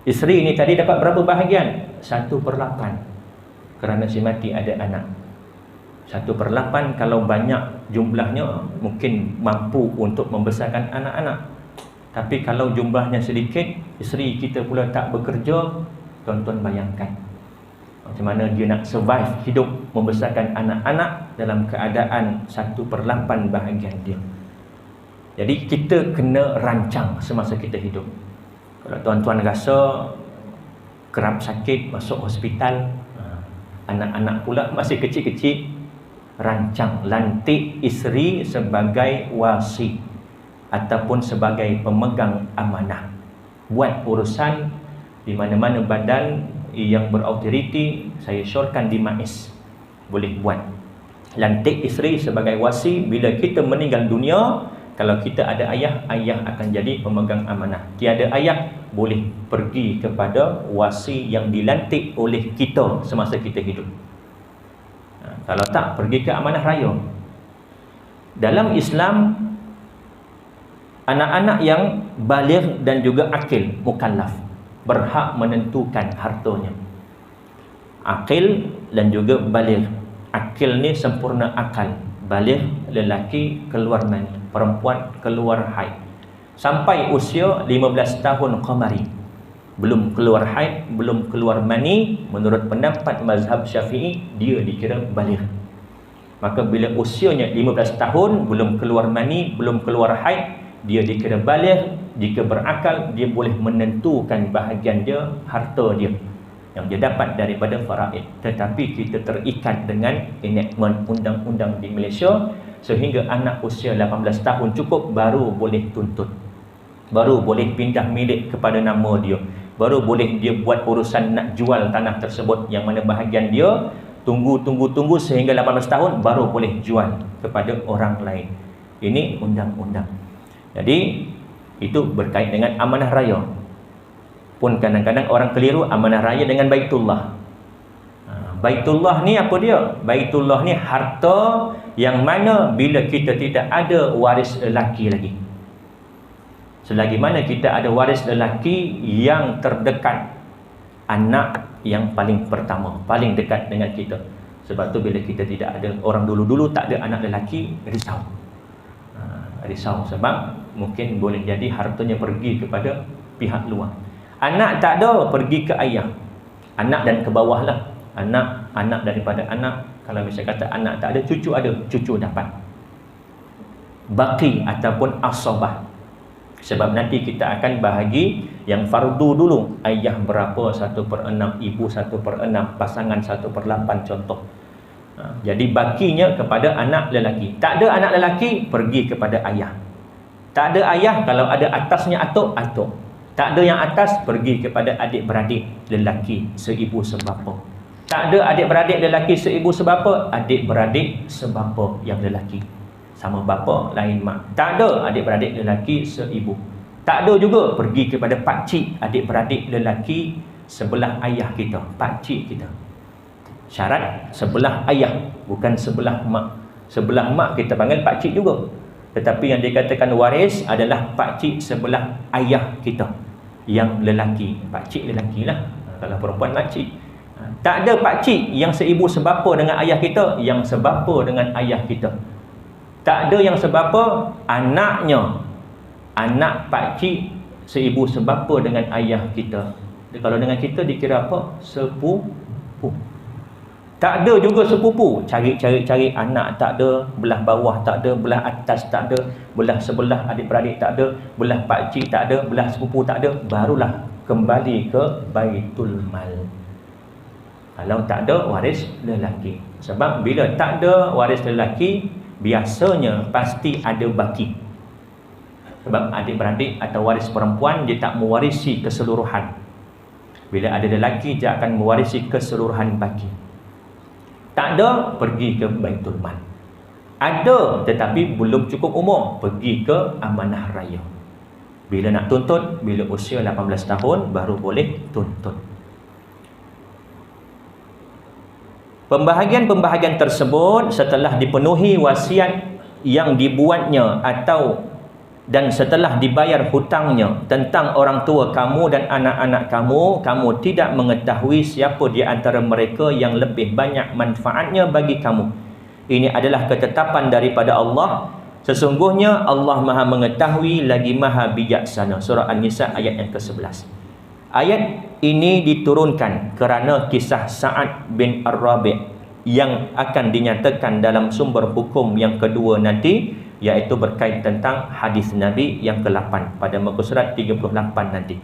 Speaker 1: Isteri ini tadi dapat berapa bahagian? 1/8. Kerana si mati ada anak. 1/8 kalau banyak jumlahnya mungkin mampu untuk membesarkan anak-anak. Tapi kalau jumlahnya sedikit, isteri kita pula tak bekerja, tuan-tuan bayangkan Macam mana dia nak survive hidup, membesarkan anak-anak dalam keadaan 1/8 bahagian dia. Jadi kita kena rancang semasa kita hidup. Kalau tuan-tuan rasa kerap sakit, masuk hospital, anak-anak pula masih kecil-kecil, rancang, lantik isteri sebagai wasi ataupun sebagai pemegang amanah. Buat urusan di mana-mana badan yang berautoriti, saya syorkan di MAIS boleh buat. Lantik isteri sebagai wasi. Bila kita meninggal dunia, kalau kita ada ayah, ayah akan jadi pemegang amanah. Tiada ayah, boleh pergi kepada wasi yang dilantik oleh kita semasa kita hidup. Kalau tak, pergi ke amanah raya. Dalam Islam, anak-anak yang baligh dan juga akil, mukallaf, berhak menentukan hartanya. Akil dan juga baligh. Akil ni sempurna akal, baligh lelaki keluar mani, perempuan keluar haid. Sampai usia 15 tahun qamari, belum keluar haid, belum keluar mani, menurut pendapat mazhab Syafi'i, dia dikira baligh. Maka bila usianya 15 tahun, belum keluar mani, belum keluar haid, dia dikira baligh. Jika berakal, dia boleh menentukan bahagian dia, harta dia yang dia dapat daripada faraid. Tetapi kita terikat dengan enactment undang-undang di Malaysia, sehingga anak usia 18 tahun cukup baru boleh tuntut, baru boleh pindah milik kepada nama dia, baru boleh dia buat urusan nak jual tanah tersebut yang mana bahagian dia. Tunggu sehingga 18 tahun baru boleh jual kepada orang lain. Ini undang-undang. Jadi itu berkait dengan amanah raya. Pun kadang-kadang orang keliru amanah raya dengan Baitullah. Baitullah ni apa dia? Baitullah ni harta yang mana bila kita tidak ada waris lelaki lagi. Selagi mana kita ada waris lelaki yang terdekat, anak yang paling pertama, paling dekat dengan kita. Sebab tu bila kita tidak ada, orang dulu-dulu tak ada anak lelaki, risau. Risau sebab mungkin boleh jadi hartanya pergi kepada pihak luar. Anak tak ada, pergi ke ayah. Anak dan ke bawah lah. Anak daripada anak. Kalau misalnya kata anak tak ada, cucu ada, cucu dapat. Baqi ataupun asabah. Sebab nanti kita akan bahagi yang fardu dulu. Ayah berapa? 1/6, ibu 1/6, pasangan 1/8 contoh. Jadi bakinya kepada anak lelaki. Tak ada anak lelaki, pergi kepada ayah. Tak ada ayah, kalau ada atasnya atuk. Tak ada yang atas, pergi kepada adik-beradik lelaki seibu sebapa. Tak ada adik-beradik lelaki seibu sebapa, adik-beradik sebapa yang lelaki. Sama bapa, lain mak. Tak ada adik-beradik lelaki seibu. Tak ada juga, pergi kepada pakcik, adik-beradik lelaki sebelah ayah kita, pakcik kita. Syarat sebelah ayah, bukan sebelah mak. Sebelah mak kita panggil pakcik juga. Tetapi yang dikatakan waris adalah pakcik sebelah ayah kita yang lelaki. Pakcik lelaki lah. Kalau perempuan makcik. Tak ada pakcik yang seibu sebapa dengan ayah kita, yang sebapa dengan ayah kita. Tak ada yang sebapa anaknya, anak pakcik seibu sebapa dengan ayah kita. Kalau dengan kita dikira apa? Sepupu. Tak ada juga sepupu. Cari anak tak ada, belah bawah tak ada, belah atas tak ada, belah sebelah adik-beradik tak ada, belah pakcik tak ada, belah sepupu tak ada. Barulah kembali ke Baitul Mal. Kalau tak ada waris lelaki. Sebab bila tak ada waris lelaki, biasanya pasti ada baki. Sebab adik-beradik atau waris perempuan, dia tak mewarisi keseluruhan. Bila ada lelaki, dia akan mewarisi keseluruhan baki. Tak ada, pergi ke Baitul Mal. Ada, tetapi belum cukup umur, pergi ke amanah raya. Bila nak tuntut, bila usia 18 tahun, baru boleh tuntut. Pembahagian-pembahagian tersebut setelah dipenuhi wasiat yang dibuatnya dan setelah dibayar hutangnya tentang orang tua kamu dan anak-anak kamu, kamu tidak mengetahui siapa di antara mereka yang lebih banyak manfaatnya bagi kamu. Ini adalah ketetapan daripada Allah. Sesungguhnya Allah Maha mengetahui lagi Maha bijaksana. Surah An-Nisa ayat yang ke-11. Ayat ini diturunkan kerana kisah Sa'ad bin Ar-Rabi' yang akan dinyatakan dalam sumber hukum yang kedua nanti, iaitu berkait tentang hadis Nabi yang ke-8 pada muka surat 38 nanti.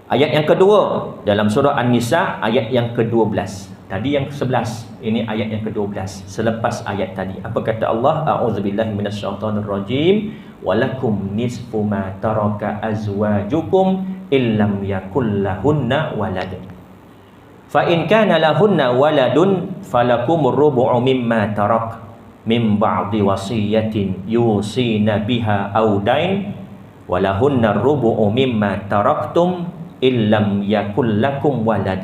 Speaker 1: Ayat yang kedua dalam surah An-Nisa, ayat yang ke-12. Tadi yang ke-11, ini ayat yang ke-12 selepas ayat tadi. Apa kata Allah? A'udzubillahi minasyaitonirrajim. Walakum nisfu ma taraka azwajukum illam yakul lahunna walad. Fa in kana lahunna waladun falakumur rubu'u mimma tarak min ba'di wasiyatin yusina biha aw dain walahunna rubu'u mimma taraktum illam yakul lakum walad.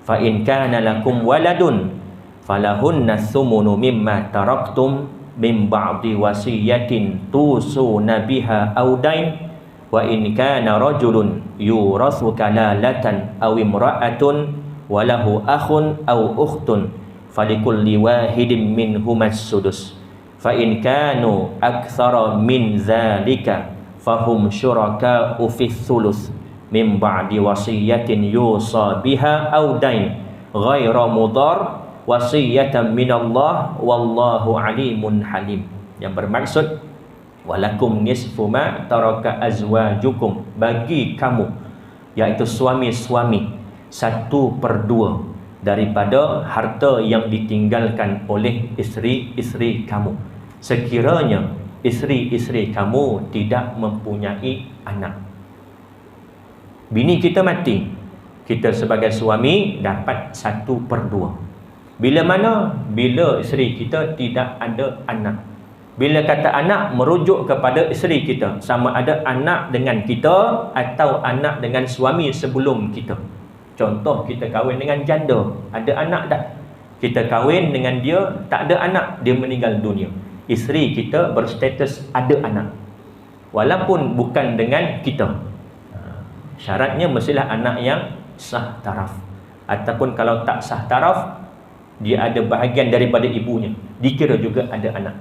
Speaker 1: Fa in kana lakum waladun falahunna thumunu mimma taraktum min ba'di wasiyatin tusuna biha aw dain wa in kana rajulun yurathu kalalatan aw imra'atun wa lahu akhun aw ukhtun falikulli wahidin minhumas sudus fa in kanu aktsara min dzalika fahum syuraka'u fi thuluth min ba'di wasiyatin yusa biha aw dain ghaira mudar wasiyatan minallah wallahu alimun halim. Yang bermaksud walakum nisfu ma taraka azwajukum, bagi kamu iaitu suami-suami 1/2 daripada harta yang ditinggalkan oleh isteri-isteri kamu sekiranya isteri-isteri kamu tidak mempunyai anak. Bini kita mati, kita sebagai suami dapat 1/2. Bila mana? Bila isteri kita tidak ada anak. Bila kata anak, merujuk kepada isteri kita, sama ada anak dengan kita atau anak dengan suami sebelum kita. Contoh, kita kahwin dengan janda, ada anak dah. Kita kahwin dengan dia, tak ada anak, dia meninggal dunia. Isteri kita berstatus ada anak, walaupun bukan dengan kita. Syaratnya mestilah anak yang sah taraf. Ataupun kalau tak sah taraf, dia ada bahagian daripada ibunya, dikira juga ada anak.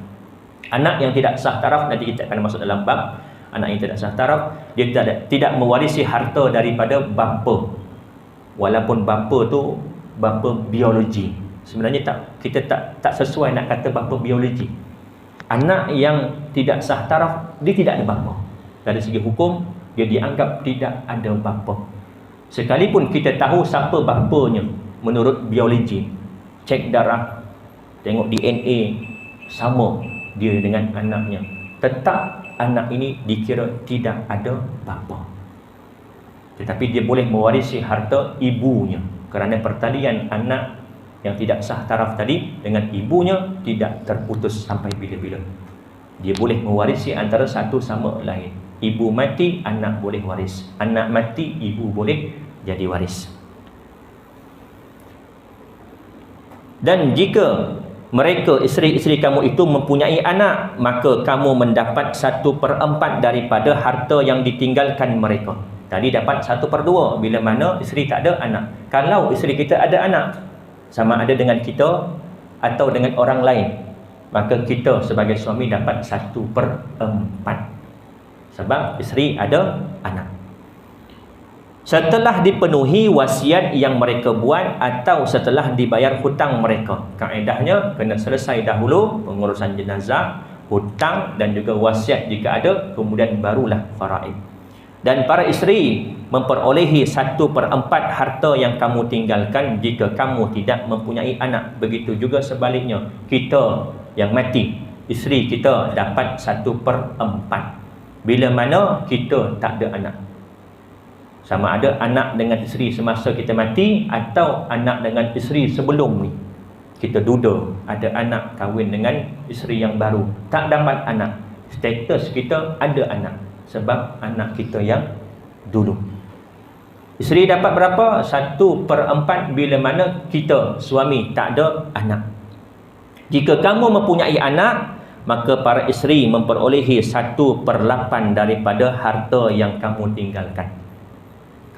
Speaker 1: Anak yang tidak sah taraf, nanti kita akan masuk dalam bab anak yang tidak sah taraf, dia tidak mewarisi harta daripada bapa, walaupun bapa tu bapa biologi. Sebenarnya kita tak sesuai nak kata bapa biologi. Anak yang tidak sah taraf, dia tidak ada bapa. Dari segi hukum, dia dianggap tidak ada bapa. Sekalipun kita tahu siapa bapanya menurut biologi, cek darah, tengok DNA, sama dia dengan anaknya, tetap anak ini dikira tidak ada bapa. Tetapi dia boleh mewarisi harta ibunya, kerana pertalian anak yang tidak sah taraf tadi dengan ibunya tidak terputus sampai bila-bila. Dia boleh mewarisi antara satu sama lain. Ibu mati, anak boleh waris. Anak mati, ibu boleh jadi waris. Dan jika mereka, isteri-isteri kamu itu mempunyai anak, maka kamu mendapat 1/4 daripada harta yang ditinggalkan mereka. Tadi dapat 1/2 bila mana isteri tak ada anak. Kalau isteri kita ada anak, sama ada dengan kita atau dengan orang lain, maka kita sebagai suami dapat 1/4 sebab isteri ada anak. Setelah dipenuhi wasiat yang mereka buat atau setelah dibayar hutang mereka. Kaedahnya kena selesai dahulu pengurusan jenazah, hutang dan juga wasiat jika ada, kemudian barulah faraid. Dan para isteri memperolehi 1/4 harta yang kamu tinggalkan jika kamu tidak mempunyai anak. Begitu juga sebaliknya, kita yang mati, isteri kita dapat 1/4 bila mana kita tak ada anak. Sama ada anak dengan isteri semasa kita mati atau anak dengan isteri sebelum ni. Kita duda ada anak kahwin dengan isteri yang baru, tak dapat anak, status kita ada anak sebab anak kita yang dulu. Isteri dapat berapa? 1/4 bila mana kita suami tak ada anak. Jika kamu mempunyai anak, maka para isteri memperolehi 1/8 daripada harta yang kamu tinggalkan.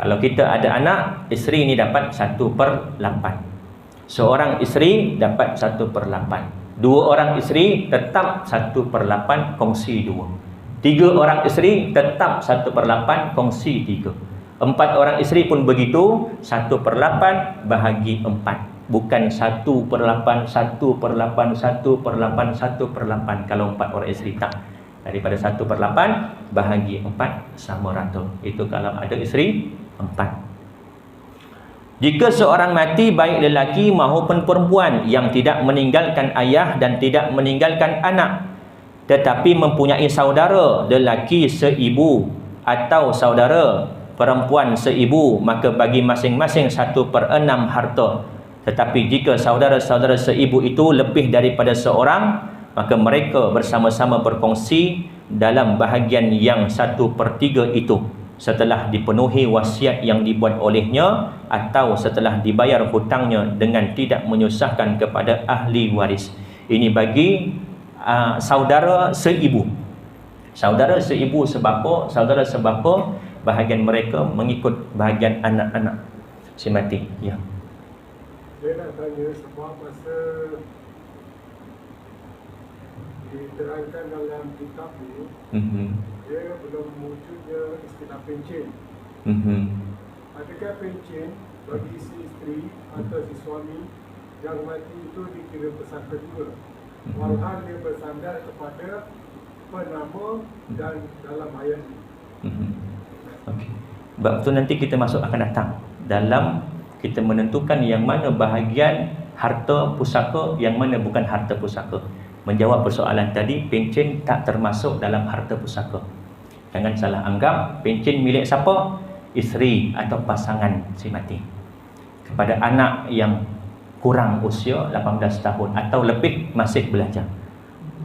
Speaker 1: Kalau kita ada anak, isteri ni dapat 1/8. Seorang isteri dapat 1/8. 2 orang isteri tetap 1/8 kongsi 2. 3 orang isteri tetap 1/8 kongsi 3. Empat orang isteri pun begitu, 1/8 bahagi 4. Bukan 1/8, 1/8, 1/8, 1/8 kalau 4 orang isteri, tak. Daripada 1/8 bahagi 4 sama rata. Itu kalau ada isteri 4. Jika seorang mati, baik lelaki maupun perempuan, yang tidak meninggalkan ayah dan tidak meninggalkan anak, tetapi mempunyai saudara lelaki seibu atau saudara perempuan seibu, maka bagi masing-masing 1/6 harta. Tetapi jika saudara-saudara seibu itu lebih daripada seorang, maka mereka bersama-sama berkongsi dalam bahagian yang 1/3 itu, setelah dipenuhi wasiat yang dibuat olehnya atau setelah dibayar hutangnya dengan tidak menyusahkan kepada ahli waris. Ini bagi saudara seibu. Saudara seibu sebapa, saudara sebapa, bahagian mereka mengikut bahagian anak-anak si mati. Ya.
Speaker 2: Saya nak tanya sebab masa diterangkan dalam kitab ni, dia belum wujudnya istilah pencen. Adakah pencen bagi si isteri atau si suami yang mati itu dikira pesaka juga, walaupun dia bersandar kepada penama dan dalam ayat ini?
Speaker 1: Okey. Sebab tu nanti kita masuk akan datang dalam kita menentukan yang mana bahagian harta pusaka, yang mana bukan harta pusaka. Menjawab persoalan tadi, pencen tak termasuk dalam harta pusaka. Jangan salah anggap pencen milik siapa? Isteri atau pasangan si mati. Kepada anak yang kurang usia 18 tahun atau lebih masih belajar,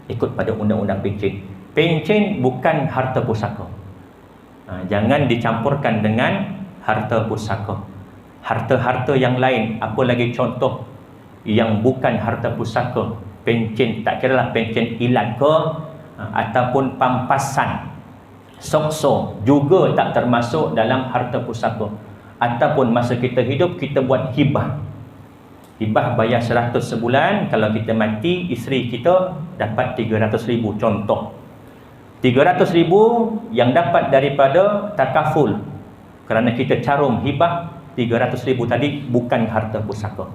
Speaker 1: ikut pada undang-undang pencen. Pencen bukan harta pusaka. Jangan dicampurkan dengan harta pusaka. Harta-harta yang lain, apa lagi contoh yang bukan harta pusaka, pencen, tak kiralah pencen ilat ke ataupun pampasan, sokso, juga tak termasuk dalam harta pusaka. Ataupun masa kita hidup kita buat hibah. Hibah bayar 100 sebulan, kalau kita mati isteri kita dapat 300,000 contoh. 300,000 yang dapat daripada takaful, kerana kita carum hibah, 300,000 tadi bukan harta pusaka.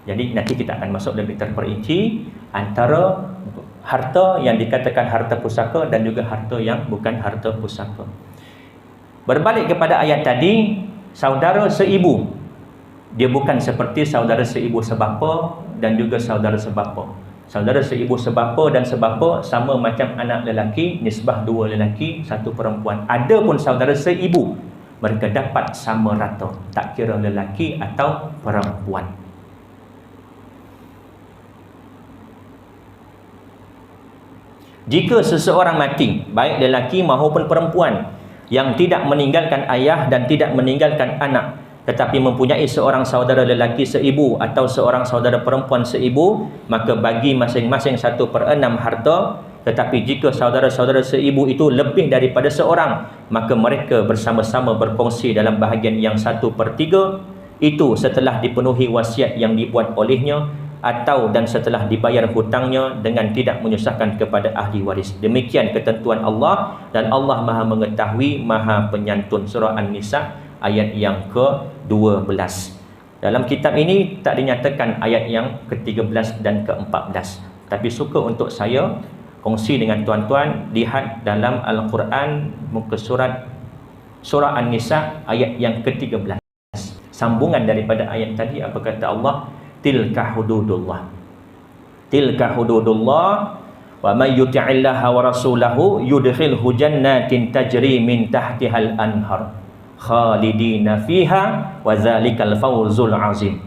Speaker 1: Jadi nanti kita akan masuk lebih terperinci antara harta yang dikatakan harta pusaka dan juga harta yang bukan harta pusaka. Berbalik kepada ayat tadi, saudara seibu, dia bukan seperti saudara seibu sebapa dan juga saudara sebapa. Saudara seibu sebapa dan sebapa sama macam anak lelaki, nisbah 2 lelaki, 1 perempuan. Adapun saudara seibu, mereka dapat sama rata, tak kira lelaki atau perempuan. Jika seseorang mati, baik lelaki maupun perempuan, yang tidak meninggalkan ayah dan tidak meninggalkan anak, tetapi mempunyai seorang saudara lelaki seibu atau seorang saudara perempuan seibu, maka bagi masing-masing 1/6 harta. Tetapi jika saudara-saudara seibu itu lebih daripada seorang, maka mereka bersama-sama berkongsi dalam bahagian yang 1/3 itu, setelah dipenuhi wasiat yang dibuat olehnya atau dan setelah dibayar hutangnya dengan tidak menyusahkan kepada ahli waris. Demikian ketentuan Allah, dan Allah Maha mengetahui, Maha penyantun. Surah An-Nisa ayat yang ke-12. Dalam kitab ini tak dinyatakan ayat yang ke-13 dan ke-14, tapi suka untuk saya kongsi dengan tuan-tuan, lihat dalam Al-Quran muka surah An-Nisa ayat yang ke-13. Sambungan daripada ayat tadi, apa kata Allah? Tilka hududullah. Tilka hududullah wa may yuti'illaha wa rasulahu yudkhilhu jannatin tajri min tahtihal anhar khalidina fiha wa dzalikal fawzul azim.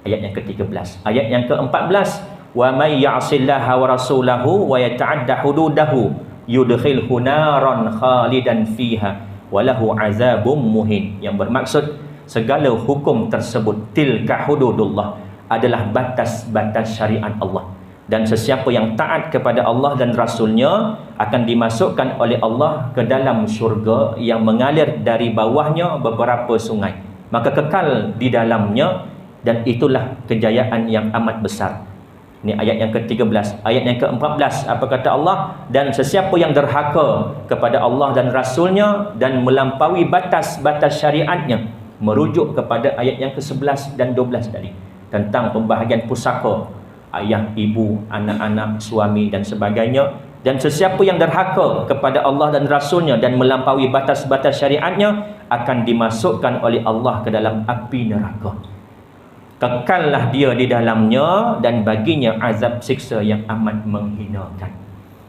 Speaker 1: Ayat yang ke-13. Ayat yang ke-14, wa may ya'sillaha wa rasulahu wa yata'adda hududahu yudkhilhu naran khalidan fiha wa lahu azabum muhin. Yang bermaksud segala hukum tersebut, tilka hududullah, adalah batas-batas syariat Allah, dan sesiapa yang taat kepada Allah dan Rasulnya akan dimasukkan oleh Allah ke dalam syurga yang mengalir dari bawahnya beberapa sungai, maka kekal di dalamnya, dan itulah kejayaan yang amat besar. Ini ayat yang ke-13. Ayat yang ke-14, apa kata Allah? Dan sesiapa yang derhaka kepada Allah dan Rasulnya dan melampaui batas-batas syariatnya, merujuk kepada ayat yang ke-11 dan 12 tadi, tentang pembahagian pusaka, ayah, ibu, anak-anak, suami dan sebagainya. Dan sesiapa yang derhaka kepada Allah dan Rasulnya dan melampaui batas-batas syariatnya akan dimasukkan oleh Allah ke dalam api neraka. Kekallah dia di dalamnya dan baginya azab siksa yang amat menghinakan.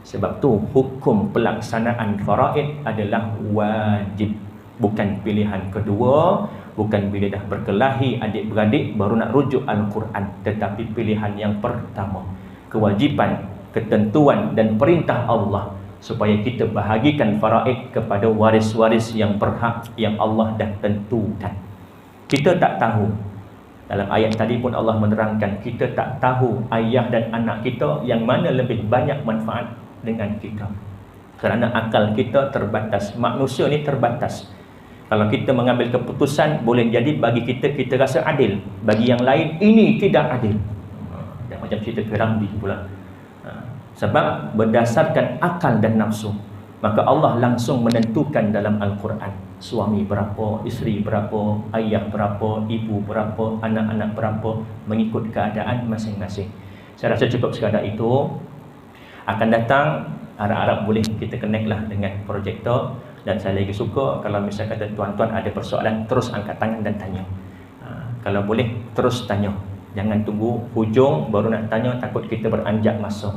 Speaker 1: Sebab tu hukum pelaksanaan faraid adalah wajib, bukan pilihan kedua, bukan bila dah berkelahi adik-beradik baru nak rujuk Al-Quran, tetapi pilihan yang pertama, kewajipan, ketentuan dan perintah Allah supaya kita bahagikan faraid kepada waris-waris yang berhak yang Allah dah tentukan. Kita tak tahu. Dalam ayat tadi pun Allah menerangkan, kita tak tahu ayah dan anak kita yang mana lebih banyak manfaat dengan kita. Kerana akal kita terbatas. Manusia ni terbatas. Kalau kita mengambil keputusan, boleh jadi bagi kita rasa adil. Bagi yang lain, ini tidak adil. Dan macam cerita Keramdi pula. Sebab berdasarkan akal dan nafsu, maka Allah langsung menentukan dalam Al-Quran. Suami berapa, isteri berapa, ayah berapa, ibu berapa, anak-anak berapa, mengikut keadaan masing-masing. Saya rasa cukup sekadar itu. Akan datang, harap-harap boleh kita connect lah dengan projektor. Dan saya lagi suka kalau misalnya kata tuan-tuan ada persoalan, terus angkat tangan dan tanya. Kalau boleh, terus tanya. Jangan tunggu hujung baru nak tanya, takut kita beranjak masa.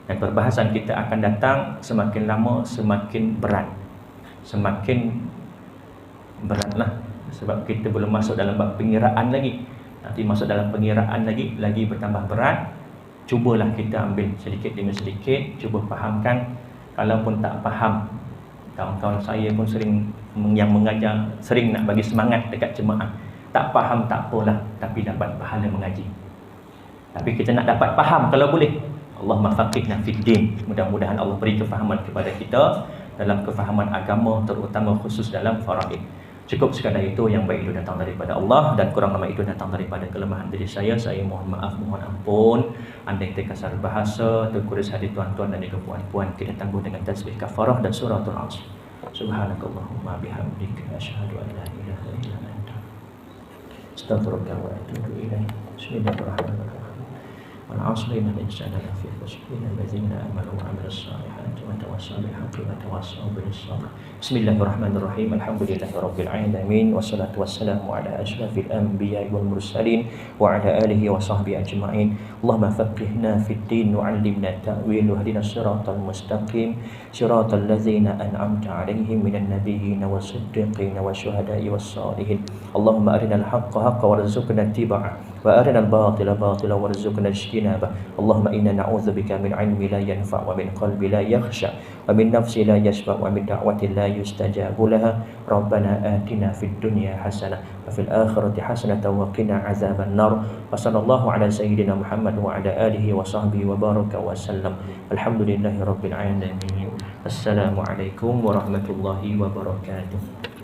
Speaker 1: Dan perbahasan kita akan datang semakin lama semakin berat. Semakin beratlah, sebab kita belum masuk dalam bab pengiraan lagi. Nanti masuk dalam pengiraan lagi bertambah berat. Cubalah kita ambil sedikit demi sedikit, cuba fahamkan. Kalaupun tak faham, kawan-kawan saya pun sering yang mengajar, sering nak bagi semangat dekat jemaah. Tak faham tak apalah, tapi dapat pahala mengaji. Tapi kita nak dapat faham kalau boleh. Allahumma faqihna fid din. Mudah-mudahan Allah beri kefahaman kepada kita dalam kefahaman agama, terutama khusus dalam faraid. Cukup sekadar itu. Yang baik itu datang daripada Allah dan kurang lama itu datang daripada kelemahan diri saya. Saya mohon maaf, mohon ampun. Andai terkasar bahasa, terkuris hati tuan-tuan dan juga puan-puan, kita tangguh dengan tasbih kafarah dan suratul Asr. Subhanakallahumma bihamdika asyhadu an la ilaha illa anta astaghfiruka wa atubu ilaik. Bismillahirrahmanirrahim. Wal 'asri innal insana lafi khusr illa allazina amanu wa 'amilus solihati wa tawassaw bil haqqi wa tawassaw bis sabr. Bismillahirrahmanirrahim. Alhamdulillahirabbil alamin wassalatu wassalamu ala asyrafil anbiya'i wal mursalin wa ala alihi wa sahbihi ajma'in. Allahumma faqihna fid din wa 'allimna ta'wil wa hdina siratal mustaqim siratal ladzina an'amta 'alaihim minan nabiyyin was-siddiqin wasyuhada'i was-shalihin. Allahumma arinal haqqa haqqan warzuqna ittiba'ah wa arinal batila batilan warzuqna ijtinabah. Allahumma inna na'udzubika min 'ilmin la yanfa' wa min qalbin la yakhsha wa min nafsin la yashba' wa min da'watin la yustajabu laha. Rabbana atina fid dunya hasanah wa fil akhirati hasanatan wa qina azaban nar. Wa sallallahu ala sayyidina Muhammad wa ala alihi wa sahbihi wa baraka wa sallam. Alhamdulillahirabbil alamin. Assalamualaikum warahmatullahi wabarakatuh.